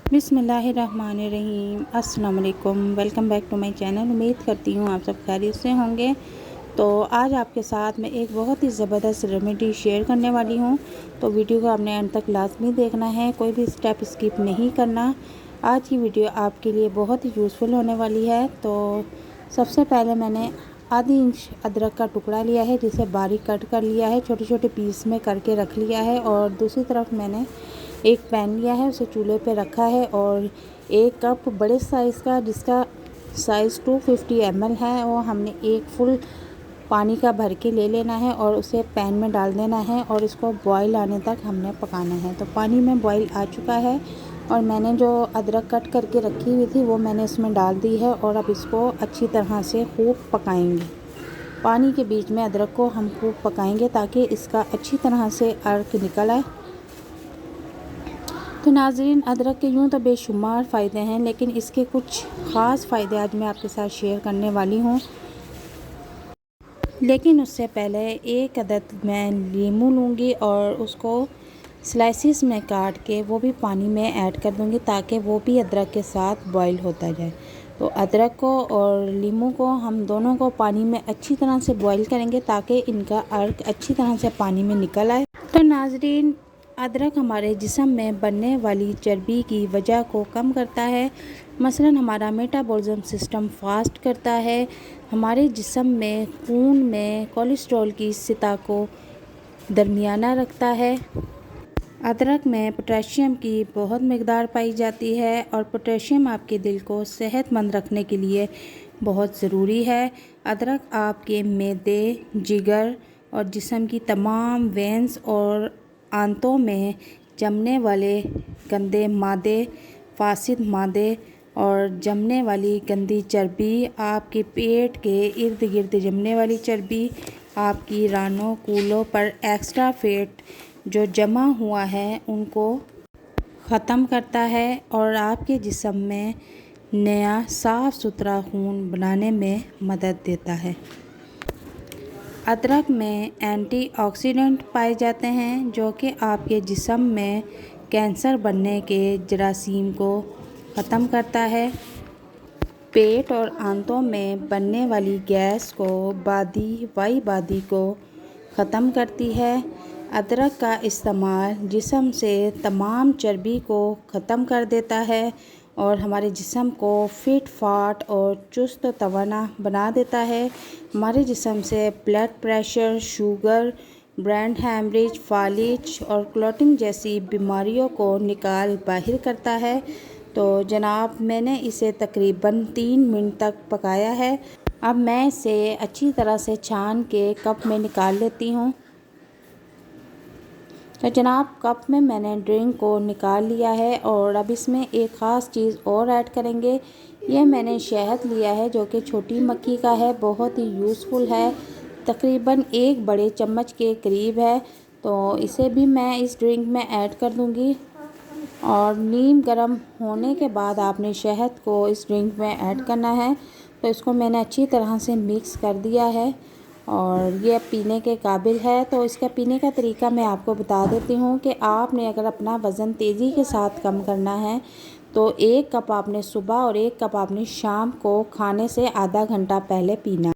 बिस्मिल्लाहिर्रहमानिर्रहीम। अस्सलाम वालेकुम। Welcome back to my channel. उम्मीद करती हूँ आप सब खैरियत से होंगे। तो आज आपके साथ मैं एक बहुत ही ज़बरदस्त रेमेडी शेयर करने वाली हूँ, तो वीडियो को आपने एंड तक लाजमी देखना है, कोई भी स्टेप स्किप नहीं करना। आज की वीडियो आपके लिए बहुत ही यूज़फुल होने वाली है। तो सबसे पहले मैंने आधी इंच अदरक का टुकड़ा लिया है, जिसे बारीक कट कर लिया है, छोटे छोटे पीस में करके रख लिया है। और दूसरी तरफ मैंने एक पैन लिया है, उसे चूल्हे पे रखा है और एक कप बड़े साइज़ का, जिसका साइज़ 250 ml है, वो हमने एक फुल पानी का भर के ले लेना है और उसे पैन में डाल देना है और इसको बॉईल आने तक हमने पकाना है। तो पानी में बॉईल आ चुका है और मैंने जो अदरक कट करके रखी हुई थी वो मैंने इसमें डाल दी है और अब इसको अच्छी तरह से खूब पकाएंगे। पानी के बीच में अदरक को हम खूब पकाएंगे ताकि इसका अच्छी तरह से अर्क निकल आए। तो नाज़रीन, अदरक के यूँ तो बेशुमार फ़ायदे हैं, लेकिन इसके कुछ ख़ास फ़ायदे आज मैं आपके साथ शेयर करने वाली हूँ। लेकिन उससे पहले एक अदद मैं लीमू लूँगी और उसको स्लाइसिस में काट के वो भी पानी में ऐड कर दूँगी, ताकि वो भी अदरक के साथ बॉईल होता जाए। तो अदरक को और लीमू को हम दोनों को पानी में अच्छी तरह से बॉईल करेंगे ताकि इनका अर्क अच्छी तरह से पानी में निकल आए। तो नाज़रीन, अदरक हमारे जिस्म में बनने वाली चर्बी की वजह को कम करता है। मसलन हमारा मेटाबॉलिज्म सिस्टम फास्ट करता है, हमारे जिस्म में खून में कोलेस्ट्रॉल की सतह को दरमियाना रखता है। अदरक में पोटेशियम की बहुत मकदार पाई जाती है और पोटेशियम आपके दिल को सेहतमंद रखने के लिए बहुत ज़रूरी है। अदरक आपके मैदे, जिगर और जिस्म की तमाम वेंस और आंतों में जमने वाले गंदे मादे, फासिद मादे और जमने वाली गंदी चर्बी, आपके पेट के इर्द गिर्द जमने वाली चर्बी, आपकी रानों कूलों पर एक्स्ट्रा फैट जो जमा हुआ है उनको ख़त्म करता है और आपके जिस्म में नया साफ़ सुथरा खून बनाने में मदद देता है। अदरक में एंटीऑक्सीडेंट पाए जाते हैं जो कि आपके जिस्म में कैंसर बनने के जरासीम को ख़त्म करता है। पेट और आंतों में बनने वाली गैस को वाई बादी को ख़त्म करती है। अदरक का इस्तेमाल जिस्म से तमाम चर्बी को ख़त्म कर देता है और हमारे जिस्म को फिट फाट और चुस्त तवाना बना देता है। हमारे जिस्म से blood pressure, sugar, brain haemorrhage, फालिज और क्लॉटिंग जैसी बीमारियों को निकाल बाहर करता है। तो जनाब, मैंने इसे तकरीबन 3 मिनट तक पकाया है। अब मैं इसे अच्छी तरह से छान के कप में निकाल लेती हूँ। तो जनाब, कप में मैंने ड्रिंक को निकाल लिया है और अब इसमें एक ख़ास चीज़ और ऐड करेंगे। ये मैंने शहद लिया है जो कि छोटी मक्खी का है, बहुत ही यूज़फुल है, तकरीबन 1 बड़े चम्मच के करीब है। तो इसे भी मैं इस ड्रिंक में ऐड कर दूँगी और नीम गर्म होने के बाद आपने शहद को इस ड्रिंक में ऐड करना है। तो इसको मैंने अच्छी तरह से मिक्स कर दिया है और ये पीने के काबिल है। तो इसका पीने का तरीका मैं आपको बता देती हूँ कि आपने अगर अपना वज़न तेज़ी के साथ कम करना है तो 1 कप आपने सुबह और 1 कप आपने शाम को खाने से आधा घंटा पहले पीना।